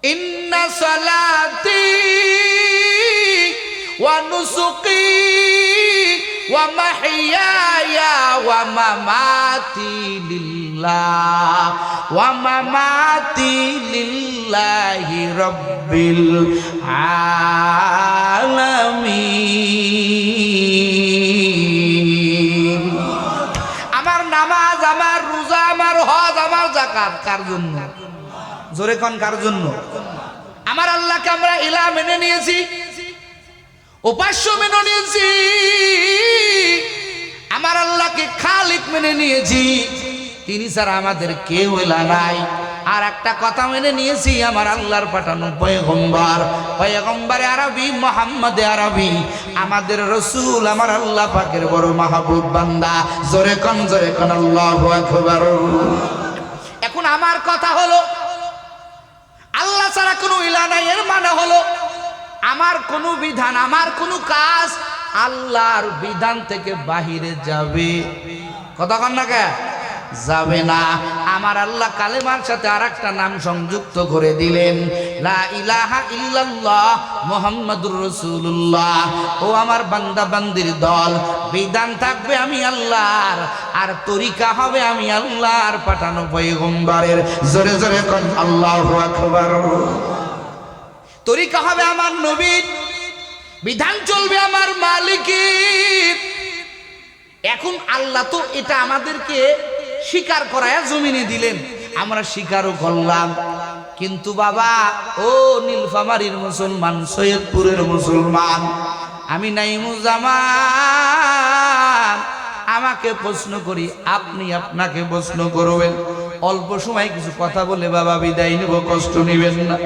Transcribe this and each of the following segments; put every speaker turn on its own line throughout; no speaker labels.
ইন্না সালাতি ওয়া নুসুকি ওয়া মাহইয়ায়া ওয়া মামাতি লিল্লাহ ওয়া মামাতি লিল্লাহি রাব্বিল আলামিন। আমার নামাজ, আমার রোজা, আমার হজ, আমার যাকাত কার জন্য? জোরে কোন কার জন্য? আমার আল্লাহকে আমরা ইলাহ মেনে নিয়েছি, উপাস্য মেনে নিয়েছি, আমার আল্লাহকে খালিক মেনে নিয়েছি, তিনি ছাড়া আমাদের কেউ ইলাহ নাই। আর একটা কথা মেনে নিয়েছি, আমার আল্লাহর পাঠানো পয়গম্বরে আরবি মুহাম্মদে আরবি আমাদের রাসূল, আমার আল্লাহ পাকের বড় মাহবুব বান্দা। জোরে কোন আল্লাহু আকবার। এখন আমার কথা হলো, আল্লাহ ছাড়া কোনো ইলাহ নাই, এর মানে হলো আমার কোনো বিধান, আমার কোনো কাজ আল্লাহর বিধান থেকে বাহিরে যাবে, কথা কন না কে? যাবে না। আমার আল্লাহ কালেমার সাথে আরেকটা নাম সংযুক্ত করে দিলেন, লা ইলাহা ইল্লাল্লাহ মুহাম্মাদুর রাসূলুল্লাহ। ও আমার বান্দা বান্দির দল, বিধান থাকবে আমি আল্লাহর, আর তরিকা হবে আমি আল্লাহর পাঠানো পয়গম্বরের। জোরে জোরে কোন আল্লাহু আকবার। তরিকা হবে আমার নবীর, বিধান চলবে আমার মালিকের। এখন আল্লাহ তো এটা আমাদেরকে স্বীকার করায়া জমিনে দিলেন, আমরা স্বীকারও করলাম। কিন্তু বাবা, ও নীলফামারীর মুসলমান, সৈয়দপুরের মুসলমান, আমি নাইমুজ্জামান, আমাকে প্রশ্ন করি, আপনি আপনাকে প্রশ্ন করবেন। অল্প সময় কিছু কথা বলে বাবা বিদায় নেব, কষ্ট নেবেন না।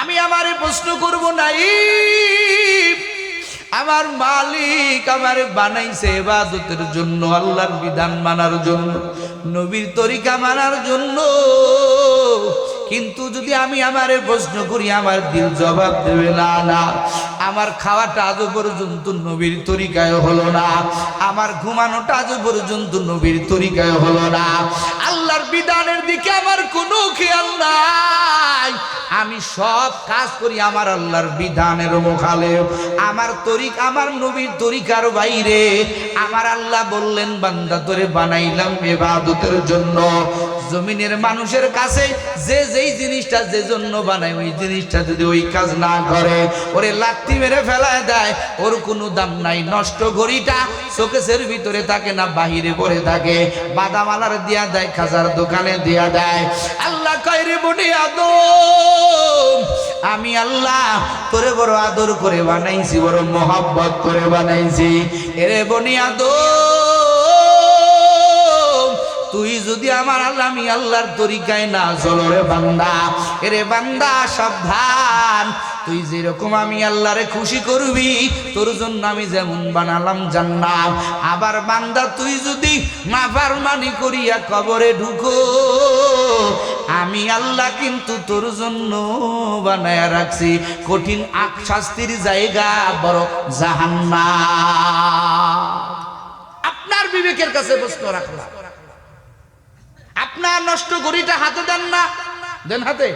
আমি আমারে প্রশ্ন করব, নাই আমার মালিক আমারে বানাইছে ইবাদতের জন্য, আল্লাহর বিধান মানার জন্য, নবীর তরিকা মানার জন্য। কিন্তু যদি আমি আমারে প্রশ্ন করি, আমার দিল জবাব দেবে না, না আমার খাওয়াটা আজও পর্যন্ত নবীর তরিকায় হলো না, আমার ঘুমানোটা আজও পর্যন্ত নবীর তরিকায় হলো না, আল্লাহর বিধানের দিকে আমার কোনো খেয়াল নাই, আমি সব কাজ করি আমার আল্লাহর বিধানের মুখালেফ, আমার তরিকা আমার নবীর তরিকার বাইরে। আমার আল্লাহ বললেন, বান্দা তোরে বানাইলাম ইবাদতের জন্য। জমিনের মানুষের কাছে যে যেই জিনিসটা যে জন্য বানায়, ওই জিনিসটা যদি ওই কাজ না করে, ওরে লাত্তি মেরে ফেলায় দেয়, ওর কোনো দাম নাই। নষ্ট ঘড়িটা শোকেসের ভিতরে থাকে না, বাহিরে পড়ে থাকে, বাদামালার দিয়া দেয়, খাজার দোকানে দিয়া দেয়। আল্লাহ কয়, রে বনি আদম, আমি আল্লাহ তোরে বড় আদর করে বানাইছি, বড় মোহাব্বত করে বানাইছি। এরে বনি আদম, তুই যদি আমার আল্লাহ আমি আল্লাহর তরিকায় না চলো রে বান্দা, এরে বান্দা সাবধান, তুই যেরকম আমি আল্লাহরে খুশি করবি, তোর জন্য আমি যেমন বানালাম জান্নাত। আবার বান্দা তুই যদি নাফরমানি করিয়া কবরে ঢুকো, আমি আল্লাহ কিন্তু তোর জন্য বানায়া রাখছি কঠিন শাস্তির জায়গা, বড় জাহান্নাম। আপনার বিবেকের কাছে প্রশ্ন রাখলাম, আপনার নষ্ট ঘড়িটা হাতে দেন না, দেন হাতে।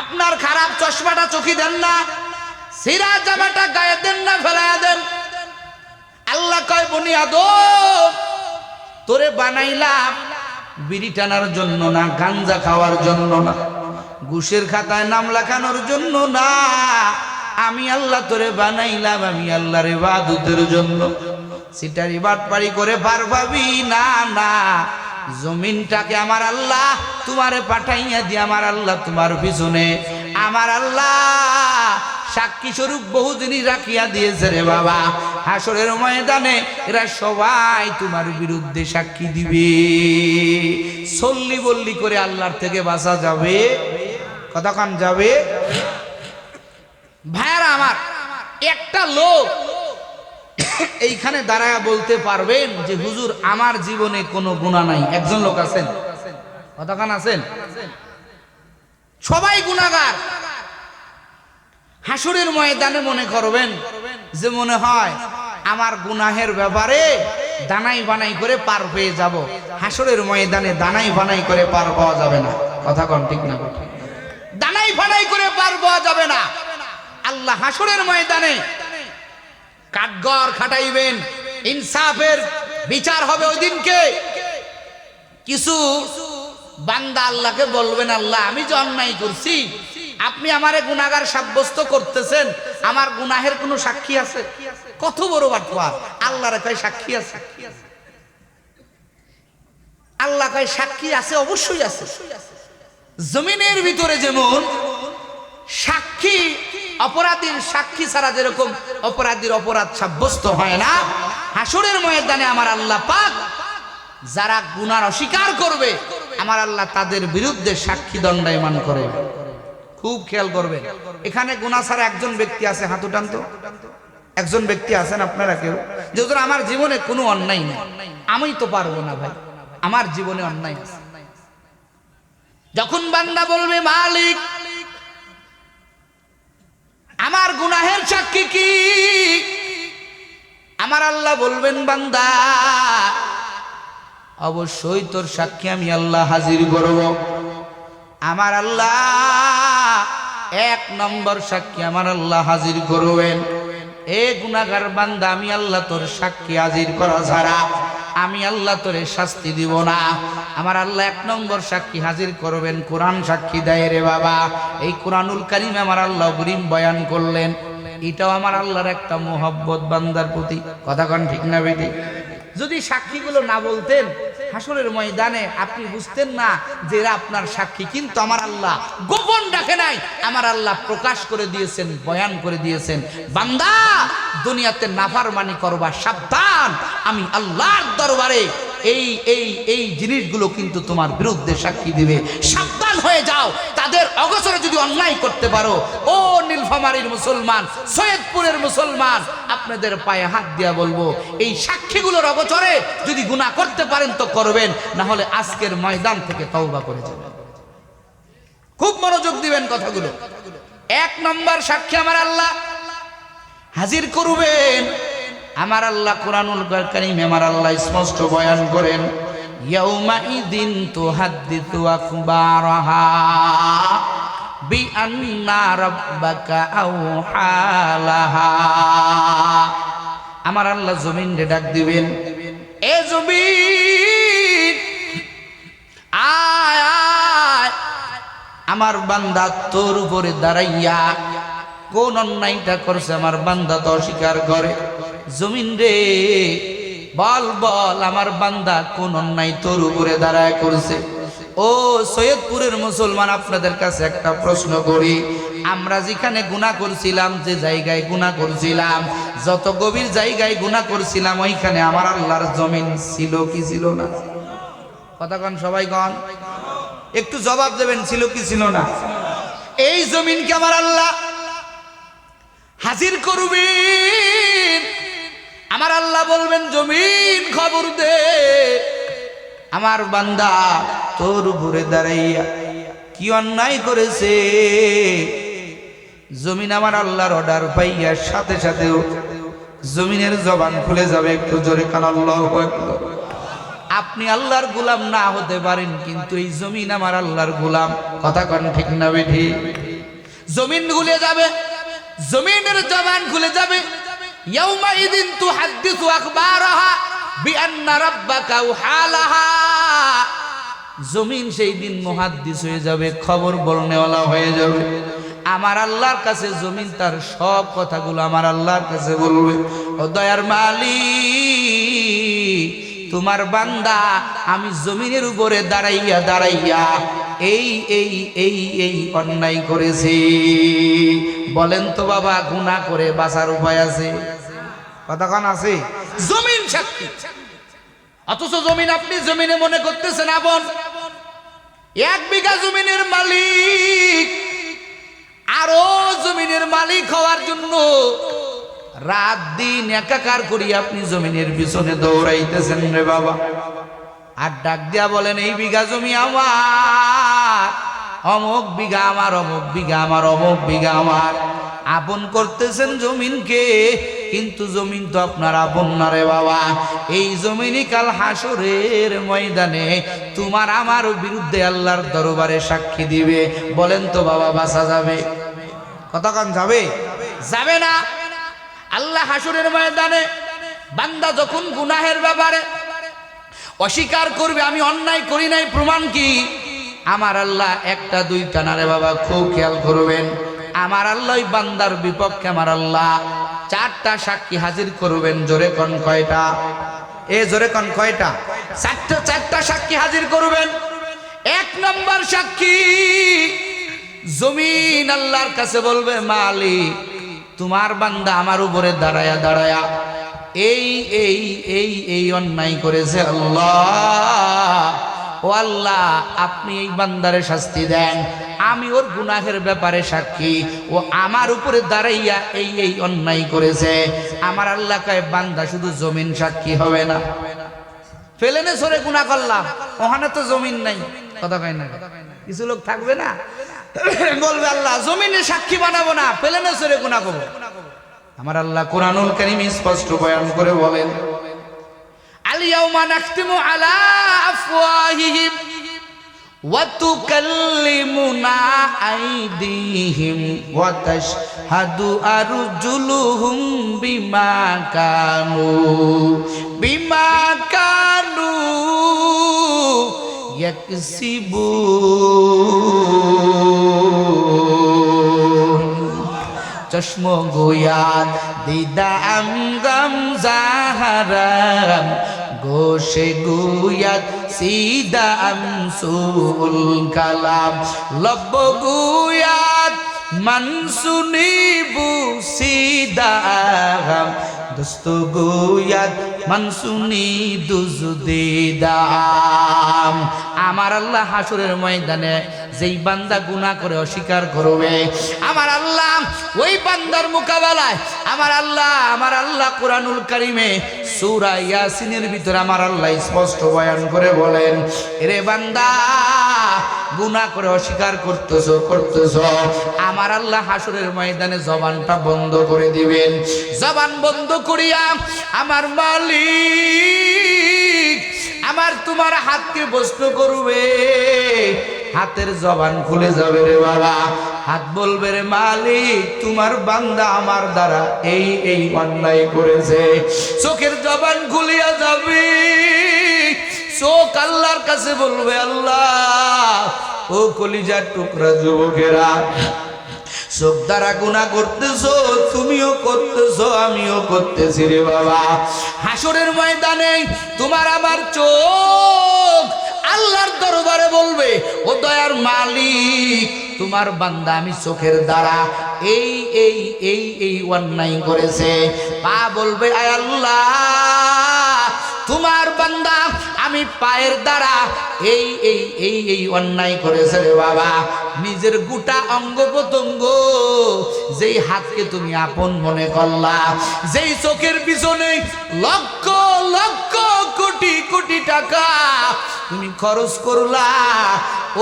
আপনার খারাপ চশমাটা চোখে দেন না, সিরা জামাটা গায়ে দেন না, ফেলায়া দেন। আল্লাহ কয়, বনি আদম, তোরে বানাইলাম বিড়ি টানার জন্য না, গাঞ্জা খাওয়ার জন্য না, ঘুষের খাতায় নাম লেখানোর জন্য না, আমি আল্লাহ তোরে বানাইলাম আমি আল্লাহর ইবাদতের জন্য। সিটারি বাটপাড়ি করে পার পাবি না, না, জমিনটাকে আমার আল্লাহ তোমারে পাঠাইয়া দিয়ে, আমার আল্লাহ তোমার পিছনে, আমার আল্লাহ সাক্ষী স্বরূপ বহু জিনিস রাখিয়া দিয়েছে রে বাবা। হাসরের ময়দানে এরা সবাই তোমার বিরুদ্ধে সাক্ষী দিবে। সল্লি বল্লি করে আল্লাহর থেকে বাঁচা যাবে? কতক্ষণ যাবে? ভাইয়ারা আমার, একটা লোক এইখানে দাঁড়ায় বলতে পারবেন যে হুজুর আমার জীবনে কোনো গুনাহ নাই? একজন লোক আছেন? কতক্ষণ আছেন? সবাই গুনাহগার। হাসরের ময়দানে মনে করবেন যে মনে হয় আমার গুনাহের ব্যাপারে দানাই বানাই করে পার পেয়ে যাব। হাসরের ময়দানে দানাই বানাই করে পার পাওয়া যাবে না। কথা কোন ঠিক না? দানাই ফানাই করে পার পাওয়া যাবে না। আল্লাহ হাসরের ময়দানে কাঠগড় খাটাইবেন, ইনসাফের বিচার হবে ওই দিনকে। কিছু বান্দা আল্লাহকে বলবেন, আল্লাহ আমি যে অন্যায় করছি, আপনি আমারে গুনাহগার সাব্যস্ত করতেছেন, আমার গুনাহের কোনো সাক্ষী আছে? কত বড় বাটপার! আল্লাহর কয় সাক্ষী আছে? আল্লাহ কয় সাক্ষী আছে, অবশ্যই আছে। জমিনের ভিতরে যেমন সাক্ষী, অপরাধীর সাক্ষী ছাড়া যেরকম অপরাধীর অপরাধ সাব্যস্ত হয় না, হাসরের ময়দানে আমার আল্লাহ পাক যারা গুনার অস্বীকার করবে, আমার আল্লাহ তাদের বিরুদ্ধে সাক্ষী দণ্ডায়মান করে। খুব খেয়াল করবেন, এখানে গুনাহ ছাড়া একজন ব্যক্তি আছে, হাত উঠান তো। একজন ব্যক্তি আছেন আপনারা কেউ, যেহেতু আমার জীবনে কোনো অন্যায় নেই, আমি তো পারবো না ভাই, আমার জীবনে অন্যায় আছে। যখন বান্দা বলবে মালিক আমার গুনাহের সাক্ষী কি, আমার আল্লাহ বলবেন বান্দা অবশ্যই তোর সাক্ষী আমি আল্লাহ হাজির করব। আমার আল্লাহ এক নম্বর সাক্ষী আমার আল্লাহ হাজির করবেন। এ গুনাহগার বান্দা, আমি আল্লাহ তোর সাক্ষী হাজির করা ছাড়া আমি আল্লাহ তোরে শাস্তি দিব না। আমার আল্লাহ এক নম্বর সাক্ষী হাজির করবেন, কোরআন সাক্ষী দেয় রে বাবা। এই কোরআনুল কারীম আমার আল্লাহ গরিম বয়ান করলেন, এটাও আমার আল্লাহর একটা মোহব্বত বান্দার প্রতি। কথা কন ঠিক না বেটি? যদি সাক্ষীগুলো না বলতেন হাসরের ময়দানে আপনি বুঝতেন না যে এরা আপনার সাক্ষী, কিন্তু আমার আল্লাহ গোপন রাখে নাই, আমার আল্লাহ প্রকাশ করে দিয়েছেন, বয়ান করে দিয়েছেন, বান্দা দুনিয়াতে নাফরমানি করবা সাবধান, আমি আল্লাহর দরবারে এই এই এই জিনিসগুলো কিন্তু তোমার বিরুদ্ধে সাক্ষী দিবে, সাবধান হয়ে যাও। তাদের অগোচরে যদি অন্যায় করতে পারো, ও নীলফামারীর মুসলমান, সৈয়দপুরের মুসলমান, আপনাদের পায়ে হাত দিয়া বলবো, এই সাক্ষীগুলোর অগোচরে যদি গুনাহ করতে পারেন তো করবেন, না হলে আজকের ময়দান থেকে তওবা করে যাবেন। খুব মনোযোগ দিবেন কথাগুলো। এক নম্বর সাক্ষী আমার আল্লাহ হাজির করবেন। আমার আল্লাহ কোরআনুল কারীমে আমার আল্লাহ স্পষ্ট বয়ান করেন, ইয়াউমাইদিন তুহাদ্দিসু আখবারাহা বিআন্না রাব্বাকা আওহালাহা। আমার আল্লাহ জমিনকে ডাক দিবেন, এ জমিন আয় আয়, আমার বান্দা তোর উপরে দাঁড়াইয়া কোন অন্যায়টা করছে আমার বান্দা তো অস্বীকার করে। জমিন রে বল বল, আমার বান্দা কোন অন্যায় তোর উপরে দাঁড়ায় করছে। ও সৈয়দপুরের মুসলমান, আপনাদের কাছে একটা প্রশ্ন করি, আমরা যেখানে গুনাহ করছিলাম, যে জায়গায় গুনাহ করছিলাম, যত গভীর জায়গায় গুনাহ করছিলাম, ওইখানে আমার আল্লাহর জমিন ছিল কি ছিল না? কথা কন সবাই কন, একটু জবাব দেবেন, ছিল কি ছিল না? এই জমিনকে আমার আল্লাহ হাজির করবেন। আমার আল্লাহ বলবেন, জমিন খবর দে, আমার বান্দা তোর উপরে দাঁড়াইয়া কি অন্যায় করেছে। জমিন আমার আল্লাহর অর্ডার পাইয়া সাথে সাথে জমিনের জবান খুলে যাবে। একটু জোরে কান আল্লাহু আকবার। আপনি আল্লাহর গোলাম না হতে পারেন, কিন্তু এই জমিন আমার আল্লাহর গোলাম। কথা কন ঠিক না বেঠি? জমিন খুলে যাবে, জমিনের জবান খুলে যাবে। ইয়াউমাইদিন তুহাদ্দিসু আখবারাহা বিআন্না রাব্বাকা আওহালাহা। জমিন সেই দিন মুহাদ্দিস হয়ে যাবে, খবর বলনেওয়ালা হয়ে যাবে। আমার আল্লাহর কাছে জমিন তার সব কথাগুলো আমার আল্লাহর কাছে বলবে, ও দয়ার মালিক, তোমার বান্দা আমি জমিনের উপরে দাঁড়াইয়া দাঁড়াইয়া এই এই এই এই অন্যায় করেছি। বলেন তো বাবা, গুনাহ করে বাঁচার উপায় আছে? কতক্ষণ আছে? জমিন সাক্ষী। অথচ জমিন, আপনি জমিনে মনে করতেছেন আপন। 1 বিঘা জমিনের মালিক, আরো জমিনের মালিক হওয়ার জন্য রাত দিন একাকার করি আপনি জমিনের পিছনে দৌড়াইতেছেন রে বাবা। আর ডাক দিয়া বলেন, এই বিঘা জমি আমার, অমুক বিঘা আমার, অমুক বিঘা আমার, অমুক বিঘা আমার। আপন করতেছেন জমিনকে, কিন্তু জমিন তো আপনার আপন না রে বাবা। এই জমিনই কাল হাসরের ময়দানে তোমার আমার বিরুদ্ধে আল্লাহর দরবারে সাক্ষী দিবে। বলেন তো বাবা, বাঁচা যাবে? কতক্ষণ যাবে? যাবে না। আল্লাহ হাসরের ময়দানে বান্দা যখন গুনাহের ব্যাপারে অস্বীকার করবে, আমি অন্যায় করি নাই, প্রমাণ কি? আমার আল্লাহ একটা দুইটা না রে বাবা, খুব খেয়াল করবেন। আমার আল্লাহ ওই বান্দার বিপক্ষে আমার আল্লাহ চারটা সাক্ষী হাজির করবেন। জোরে কোন কয়টা? জোরে কোন কয়টা? চারটা সাক্ষী হাজির করবেন। এক নম্বর সাক্ষী, জমিন আল্লাহর কাছে বলবে, মালিক তোমার বান্দা আমার উপরে দাঁড়ায়া দাঁড়ায়া এই এই এই এই অন্যায় করেছে। আল্লাহ, ও আল্লাহ, আপনি এই বান্দারে শাস্তি দেন। আমি ওর গুনাহের ব্যাপারে সাক্ষী, ও আমার উপরে দাঁড়াইয়া এই এই অন্যায় করেছে। আমার আল্লাহ কয়, বান্দা শুধু জমিন সাক্ষী হবে না, ফেলেনে সরে গুনাহ করলাম, ওখানে তো জমিন নাই। কথা কয় না? কিছু লোক থাকবে না, বলবে আল্লাহ জমিনে সাক্ষী বানাবো না, ফেলেনে সরে গুনাহ করবো। আমার আল্লাহ কোরআনুল কারীম স্পষ্ট বয়ান করে বলেন, আল-ইয়াউমা নাখতিমু আলা আফওয়াহিহিম ওয়া তুকাল্লিমুনা আইদিহিম ওয়া তাশহাদু আরজুলুহুম বিমা কানু ইয়াকসিবুন। চশমো গোয়াদ দিদাম গম জাহারাম গোশে গুয়াত সিদাম সুল কালাম লব গুয়াত মনসুনিবু সিদাম দস্ত গুয়াত মনসুনি দুজদিদাম। আমার আল্লাহ হাসরের ময়দানে যেই বান্দা গুনাহ করে অস্বীকার করবে, আমার আল্লাহ ওই বান্দার মোকাবেলায় আমার আল্লাহ কোরআনুল কারীমে সূরা ইয়াসিনের ভিতরে আমার আল্লাহ স্পষ্ট বয়ান করে বলেন, এরে বান্দা গুনাহ করে অস্বীকার করতেছো, আমার আল্লাহ হাসরের ময়দানে জবানটা বন্ধ করে দিবেন। জবান বন্ধ করিয়া আমার মালিক আমার তোমার হাতকে প্রশ্ন করবে, হাতের জবান খুলে যাবে রে বাবা। হাত বলবে, রে মালিক তোমার বান্দা আমার দ্বারা এই এই অন্যায় করেছে। চোখের জবান খুলিয়া যাবে, চোখ আল্লাহর কাছে বলবে, আল্লাহ ও কলিজার টুকরা যুবকেরা, চোখ দ্বারা গুনাহ করতেছো, তুমিও করতেছো, আমিও করতেছি রে বাবা। হাসরের ময়দানে তোমার আমার চোখ আল্লাহর দরবারে বলবে, ও দয়ার মালিক তোমার বান্দা আমি চোখের দ্বারা এই এই এই এই অন্যায় করেছে। পা বলবে, আয় আল্লাহ তোমার বান্দা আমি পায়ের দ্বারা এই এই এই এই অন্যায় করেছে রে বাবা। নিজের গোটা অঙ্গ প্রত্যঙ্গ, যেই হাতকে তুমি আপন মনে করলা, যেই চোখের পিছনে লক্ষ লক্ষ কোটি কোটি টাকা তুমি খরচ করলা,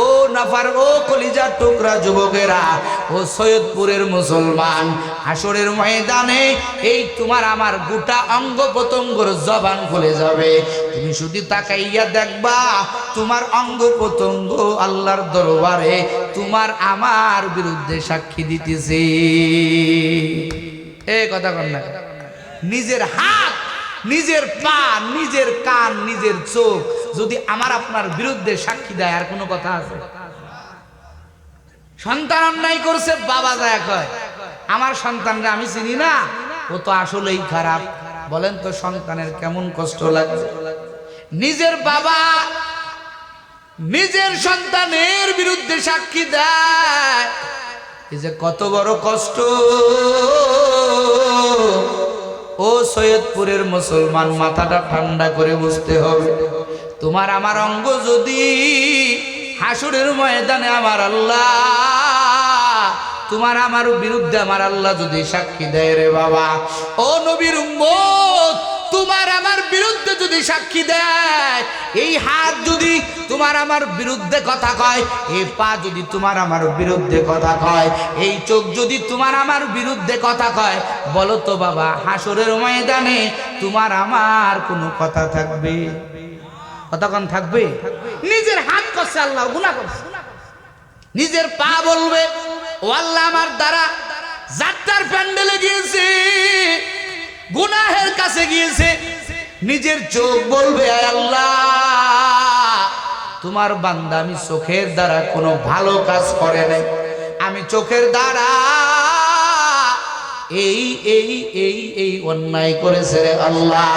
ও নাফার ও কলিজার টুকরা যুবকেরা, ও সৈয়দপুরের মুসলমান, হাসরের ময়দানে এই তোমার আমার গোটা অঙ্গ প্রত্যঙ্গর জবান খুলে যাবে। তুমি শুধু তাকাইয়া দেখবা তোমার অঙ্গ প্রত্যঙ্গ আল্লাহর দরবারে তোমার আমার বিরুদ্ধে সাক্ষী দিতেছে। এই কথা কন না? নিজের হাত, নিজের পা, নিজের কান, নিজের চোখ যদি আমার আপনার বিরুদ্ধে সাক্ষী দেয়, আর কোনো কথা আছে? সন্তান অন্যায় করছে, বাবা যায় কয় আমার সন্তানকে আমি চিনি না, ও তো আসলেই খারাপ। বলেন তো সন্তানের কেমন কষ্ট লাগে? নিজের বাবা নিজের সন্তানের বিরুদ্ধে সাক্ষী দেয়, এই যে কত বড় কষ্ট। ও সৈয়দপুরের মুসলমান, মাথাটা ঠান্ডা করে বুঝতে হবে, তোমার আমার অঙ্গ যদি হাসরের ময়দানে আমার আল্লাহ তোমার আমার বিরুদ্ধে আমার আল্লাহ যদি সাক্ষী দেয় রে বাবা, ও নবীর উম্মত তোমার আমার বিরুদ্ধে যদি সাক্ষী দেয়, এই হাত যদি তোমার আমার বিরুদ্ধে কথা কয়, এই পা যদি তোমার আমার বিরুদ্ধে কথা কয়, এই চোখ যদি তোমার আমার বিরুদ্ধে কথা কয়, বলো তো বাবা হাসরের ময়দানে তোমার আমার কোনো কথা থাকবে? কতক্ষণ থাকবে? নিজের হাত করছে আল্লাহ গুনাহ করছে, নিজের পা বলবে ও আল্লাহ আমার দ্বারা যাত্রার প্যান্ডেলে গিয়েছে, গুনাহের কাছে গিয়েছে। নিজের চোখ বলবে আয় আল্লাহ তোমার বান্দা আমি চোখের দ্বারা কোনো ভালো কাজ করে নাই, আমি চোখের দ্বারা এই এই এই এই অন্যায় করেছে রে আল্লাহ।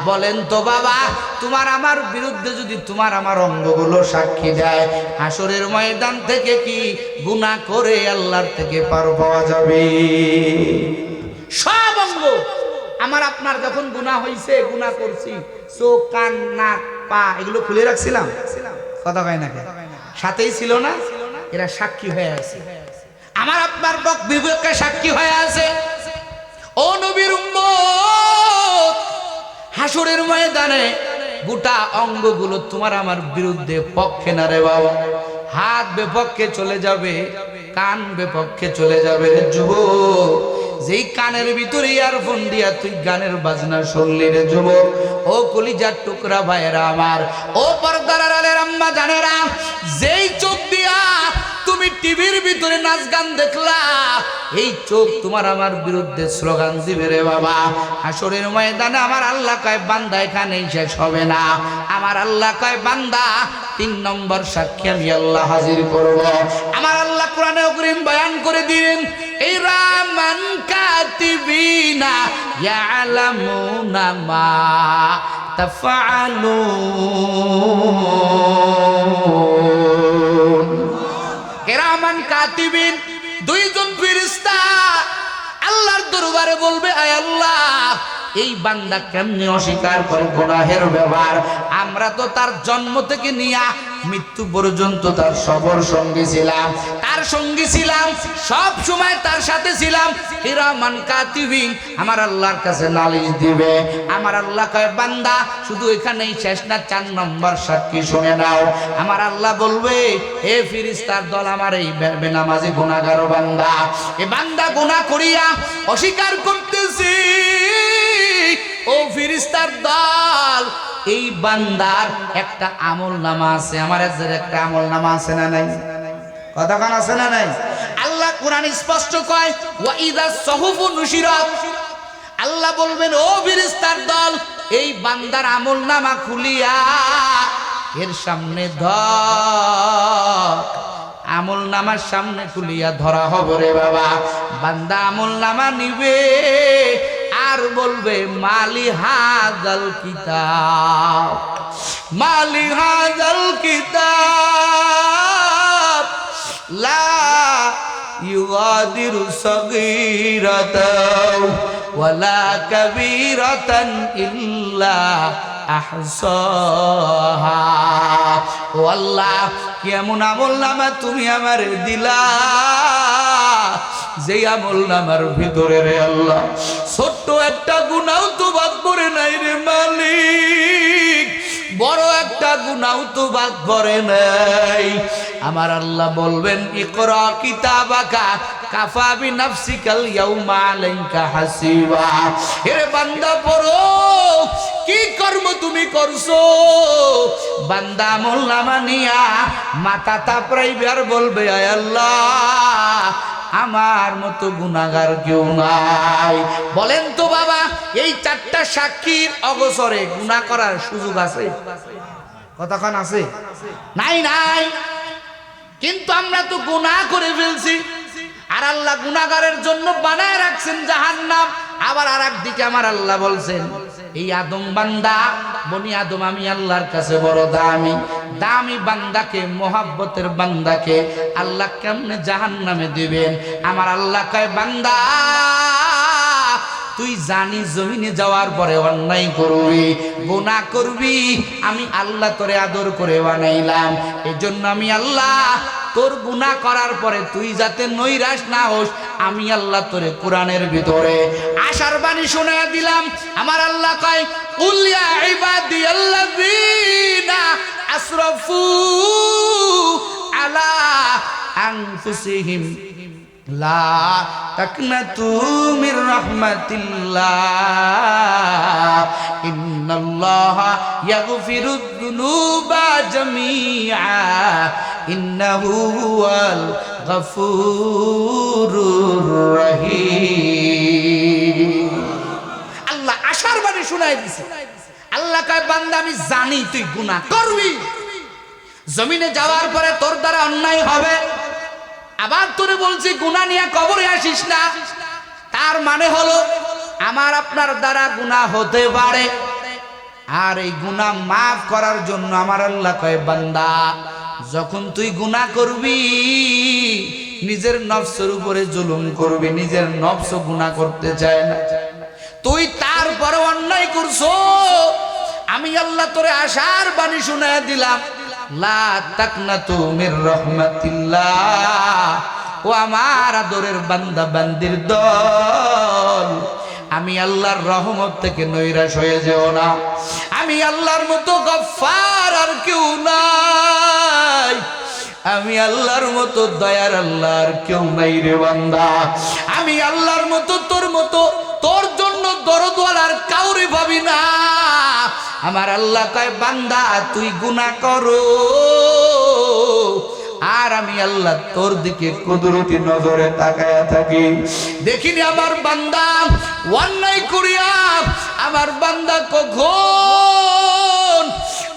বলেন তো বাবা তোমার আমার বিরুদ্ধে যদি তোমার আমার অঙ্গগুলো সাক্ষী দেয়, হাসরের ময়দান থেকে কি গুনাহ করে আল্লাহর থেকে পার পাওয়া যাবে? সব অঙ্গ আমার আপনার যখন গুনাহ হয়েছে, গুনাহ করছি, চোখ কান নাক পা এগুলো খুলে রাখছিলাম, কথা কয় না সাথেই ছিল না, এরা সাক্ষী হয়ে আছে, আমার আপনার বিবেককে সাক্ষী হয়ে আছে। ও নবীর উম্মত, হাসরের ময়দানে গোটা অঙ্গগুলো তোমার আমার বিরুদ্ধে পক্ষে না রে বাবা। হাত বিপক্ষে চলে যাবে, কান বিপক্ষে চলে যাবে রে যুবক। যেই কানের ভিতরে ইয়ারফোন দিয়া তুই গানের বাজনা শুনলি রে যুবক, ও কলিজার টুকরা ভাইয়েরা আমার, ও পর্দার আড়ালের আম্মা জানেরা, যেই চোখ দিয়া তুমি টিভির ভিতরে নাচ গান দেখলা, এই চোখ তোমার আমার বিরুদ্ধে স্লোগান দিবে রে বাবা। হাসরের ময়দানে আমার আল্লাহ কয় বান্দা এখানেই শেষ হবে না, আমার আল্লাহ কয় বান্দা 3 নম্বর সাক্ষী আমি আল্লাহ হাজির করব। আমার আল্লাহ কোরআনে কারীম বয়ান করে দিলেন, এই রামান কাতিবিনা ইয়ালামুনা মা তাফআলুন। কিরামান কাতিবিন, 2 জন ফেরেশতা আল্লাহর দরবারে বলবে আয় আল্লাহ এই বান্দা কেমনে অস্বীকার করে গুনাহের ব্যবহার, আমরা তো তার জন্ম থেকে নিয়ে মৃত্যু পর্যন্ত তার সবর সঙ্গী ছিলাম, তার সঙ্গী ছিলাম, সব সময় তার সাথে ছিলাম। কিরামান কাতিবিন আমার আল্লাহর কাছে নালিশ দিবে। আমার আল্লাহ কয় বান্দা শুধু এখানেই শেষ না, 4 নম্বর সাক্ষী শুনে নাও। আমার আল্লাহ বলবে হে ফেরেশতার দল, আমার এই বেনামাজি গুনাহগার বান্দা, এ বান্দা গুনাহ করিয়া অস্বীকার করতেছে, ও ফেরেশতার দল এই বান্দার একটা আমলনামা আছে, আমার একটা আমলনামা আছে না নাই? কতক্ষণ আছে না নাই? আল্লাহ কোরআন স্পষ্ট কয় ওয়া ইযা সুহুফু নুশিরাত, আল্লাহ বলবেন ও ফেরেশতার দল এই বান্দার আমলনামা খুলিয়া এর সামনে ধর, আমলনামার সামনে খুলিয়া ধরা হবে রে বাবা। বান্দা আমলনামা নিবে আর বলবে মালি হাযাল কিতাব, মালি হাযাল কিতাব লা ইউগাদিরু সাগীরাতাও ওয়ালা কাবীরাতান ইল্লা আহসাহা। ও আল্লাহ কেমন আমলনামা তুমি আমারে দিলা, যে আমলনামার ভিতরে রে আল্লাহ ছোট্ট একটা গুনাহ তো বাদ পড়ে নাই রে মালিক, বড় একটা গুনাহ তো বাদ পড়ে নাই। আমার আল্লাহ বলবেন ইকরা কিতাবাকা কাফা বিনাফসিকাল ইয়াউমা আলাইকা হাসিবা। হে বান্দা পড়ো, কি কর্ম তুমি করছো। বান্দা আমলনামা নিয়া মাথা তাপড়াইবে আর বলবে আয় আল্লাহ আমার মতো গুনাহগার কেউ নাই। বলেন তো বাবা এই 4টা সাক্ষীর অগোচরে গুনাহ করার সুযোগ আছে? কতক্ষণ আছে? নাই নাই। কিন্তু আমরা তো গুনাহ করে ফেলছি, আর আল্লাহ গুনাহগারের জন্য বানায় রাখছেন জাহান্নাম। আবার আরেকদিকে আমার আল্লাহ বলছেন এই আদম বান্দা, বনি আদম আমি আল্লাহর কাছে বড় দামি, দামি বান্দাকে, মোহাব্বতের বান্দাকে আল্লাহ কেমনে জাহান্নামে দিবেন। আমার আল্লাহ কয় বান্দা তুই জানি জমিনে যাওয়ার পরে অন্যায় করবি, গুনাহ করবি, আমি আল্লাহ তোরে আদর করে বানাইলাম, এজন্য আমি আল্লাহ তোর গুনাহ করার পরে তুই যাতে নৈরাশ না হোস, আমি আল্লাহ তোরে কোরআনের ভিতরে আশার বাণী শোনায়া দিলাম। আমার আল্লাহ কয় কুল ইয়া ইবাদিয়াল্লাযীনা আসরাফু আলা আনফুসিহিম লা তাকনাতু মির রাহমাতিল্লাহ ইন্নাল্লাহা ইয়াগফিরুদ যুনুবা জামিআ ইন্নাহু হুয়াল গফুরুর রহিম। আল্লাহ আশার বাণী শোনায় দিছে। আল্লাহ কয় বান্দা আমি জানি তুই গুনাহ করবি, জমিনে যাওয়ার পরে তোর দ্বারা অন্যায় হবে, আবার তোরে বলছি গুনাহ নিয়ে কবরে আসিস না। তার মানে হলো আমার আপনার দ্বারা গুনাহ হতে পারে, আর এই গুনাহ মাফ করার জন্য আমার আল্লাহ কয় বান্দা যখন তুই গুনাহ করবি নিজের নফসের উপরে জুলুম করবি, নিজের নফস গুনাহ করতে চায় না, তুই তারপরে অন্যায় করছো, আমি আল্লাহ তোরে আশার বাণী শুনায় দিলাম লা তাকনাতু মির রাহমাতিল্লাহ। ও আমার আদরের বান্দা বান্দির দল, আমি আল্লাহর রহমত থেকে নৈরাশ হয়ে যেও না। আমি আল্লাহর মতো গফফার আর কেউ নাই, আমি আল্লাহর মতো দয়ার আল্লাহর কেউ নাই রে বান্দা। আমি আল্লাহর মতো তোর জন্য দরদওয়ালার কাউরে ভাবি না। আমার আল্লাহ কয় বান্দা তুই গুনাহ করো, আর আমি আল্লাহ তোর দিকে কুদরতি নজরে তাকায়া থাকি। দেখিনি আমার বান্দা অন্যায় করিয়া আমার বান্দা কখন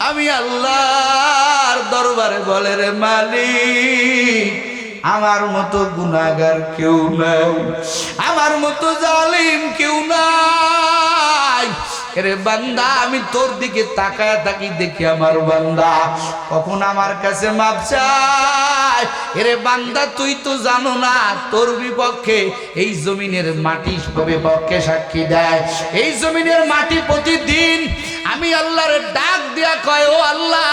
আমি আল্লাহর দরবারে বলে রে মালিক আমার মতো গুনাহগার কেউ নাই, আমার মতো জালিম কেউ নাই। রে বান্দা আমি তোর দিকে তাকায় থাকি, দেখি আমার বান্দা কখন আমার কাছে মাপ চায়। রে বান্দা তুই তো জানো না তোর বিপক্ষে এই জমিনের মাটি বিপক্ষে সাক্ষী দেয়। এই জমিনের মাটি প্রতিদিন আমি আল্লাহর ডাক দিয়া কয় ও আল্লাহ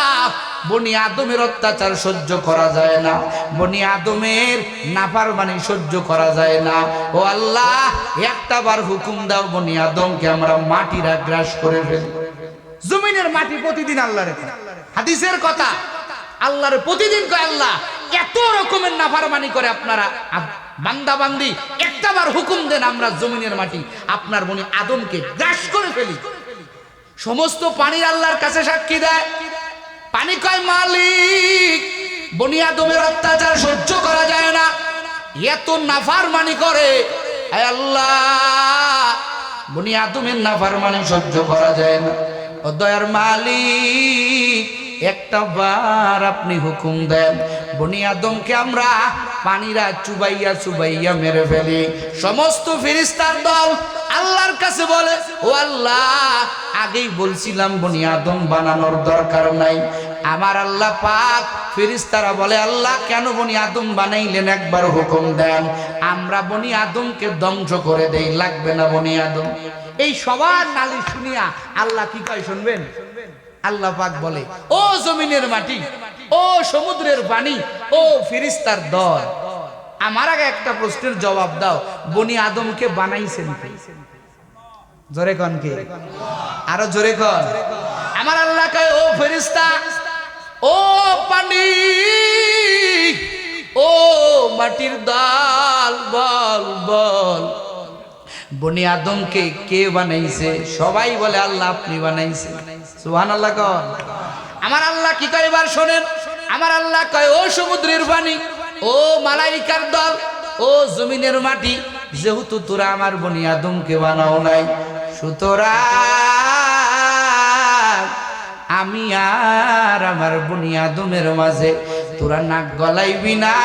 বনি আদমের অত্যাচার সহ্য করা যায় না, বনি আদমের নাফরমানি সহ্য করা যায় না। ও আল্লাহ একটা বার হুকুম দাও বনি আদমকে আমরা মাটিরা গ্রাস করে ফেলি। জমিনের মাটি প্রতিদিন আল্লাহর হাদিসের কথা, আল্লাহর প্রতিদিন কয় আল্লাহ এত রকমের নাফরমানি করে আপনারা বান্দা বান্দি, একটা বার হুকুম দেন আমরা জমিনের মাটি আপনার বনি আদমকে গ্রাস করে ফেলি। সমস্ত পানি আল্লাহর কাছে সাক্ষী দেয়। পানি কয় মালিক বনি আদমের অত্যাচার সহ্য করা যায় না, এত নাফরমানি করে, আয় আল্লাহ বনি আদমের নাফরমানি সহ্য করা যায় না। ও দয়ার মালিক একটা বার আপনি হুকুম দেন বনি আদমকে আমরা পানিরা চুবাইয়া চুবাইয়া মেরে ফেলি। সমস্ত ফেরেশতার দল আল্লাহর কাছে বলে ও আল্লাহ আগেই বলছিলাম বনি আদম বানানোর দরকার নাই। আমার আল্লাহ পাক ফেরেশতারা বলে আল্লাহ কেন বনি আদম বানাইলেন, একবার হুকুম দেন আমরা বনি আদমকে ধ্বংস করে দেই, লাগবে না বনি আদম। এই সবার নালিশ শুনিয়া আল্লাহ কি কয় শুনবেন? আল্লাহ পাক বলে ও জমিনের মাটি, ও সমুদ্রের পানি, ও ফেরেশতার দল, আমার আগে একটা প্রশ্নের জবাব দাও, বনি আদমকে বানাইছেন কে? জোরে কোন কে? আরো জোরে কোন। আমার আল্লাহ কয় ও ফেরেশতা, ও পানি, ও মাটির দল, বল বল বনি আদমকে কে বানাইছে? সবাই বলে আল্লাহ আপনি বানাইছেন। সুবহানাল্লাহ কোন। আমার আল্লাহ কি কয় এবার শোনেন। আমার আল্লাহ কয় ও সমুদ্রের পানি, ও মালাইকার দল, ও জমিনের মাটি, যেহেতু তোরা আমার বনি আদমকে বানাও নাই, সুতরাং আমি আর আমার বনি আদমের মাঝে তোরা নাক গলাইবি না।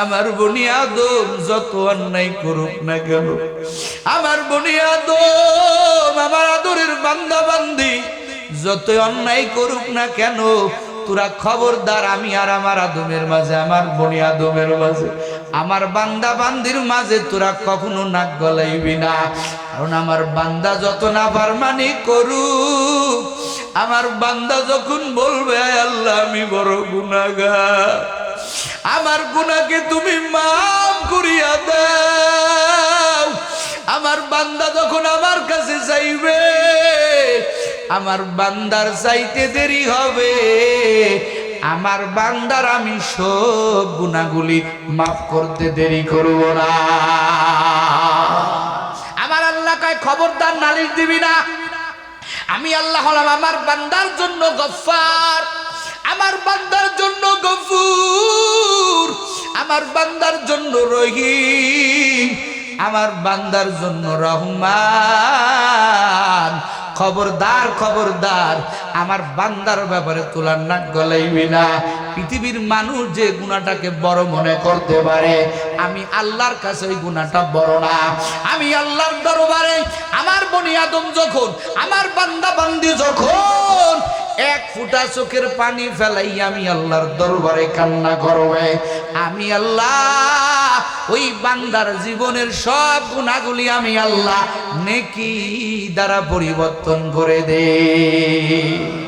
আমার বনি আদম যত অন্যায় করুক না কেন, আমার বনি আদম আমার আদরের বান্দা বান্দি যত অন্যায় করুক না কেন, তোরা খবরদার আমি আর আমার আদমের মাঝে, আমার বনি আদমের মাঝে, আমার বান্দা বান্দির মাঝে তোরা কখনো নাক গলাইবি না। কারণ আমার বান্দা যত নাফরমানি করুক, আমার বান্দা যখন বলবে আল্লাহ আমি বড় গুনাহগার, আমার গুনাহকে তুমি মাফ করিয়া দাও, আমার বান্দা যখন আমার কাছে চাইবে, আমার বান্দার চাইতে দেরি হবে, আমার বান্দার আমি সব গুনাহগুলি মাফ করতে দেরি করব না। আমার আল্লাহ কয় খবরদার নালিশ দিবি না। আমি আল্লাহ হলাম আমার বান্দার জন্য গফফার, আমার বান্দার জন্য গফুর, আমার বান্দার জন্য রহিম, আমার বান্দার জন্য রহমান। খবরদার খবরদার, আমার বান্দার ব্যাপারে তোলার নাক গলাইবি না। পৃথিবীর মানুষ যে গুনাহটাকে বড় মনে করতে পারে, আমি আল্লাহর কাছে ওই গুনাহটা বড় না। আমি আল্লাহর দরবারে আমার বনি আদম যখন, আমার বান্দা বান্দি যখন এক ফোঁটা চোখের পানি ফেলাই আমি আল্লাহর দরবারে কান্না করবে, আমি আল্লাহ ওই বান্দার জীবনের সব গুনাহগুলি আমি আল্লাহ নেকি দ্বারা পরিবর্তন করে দেই।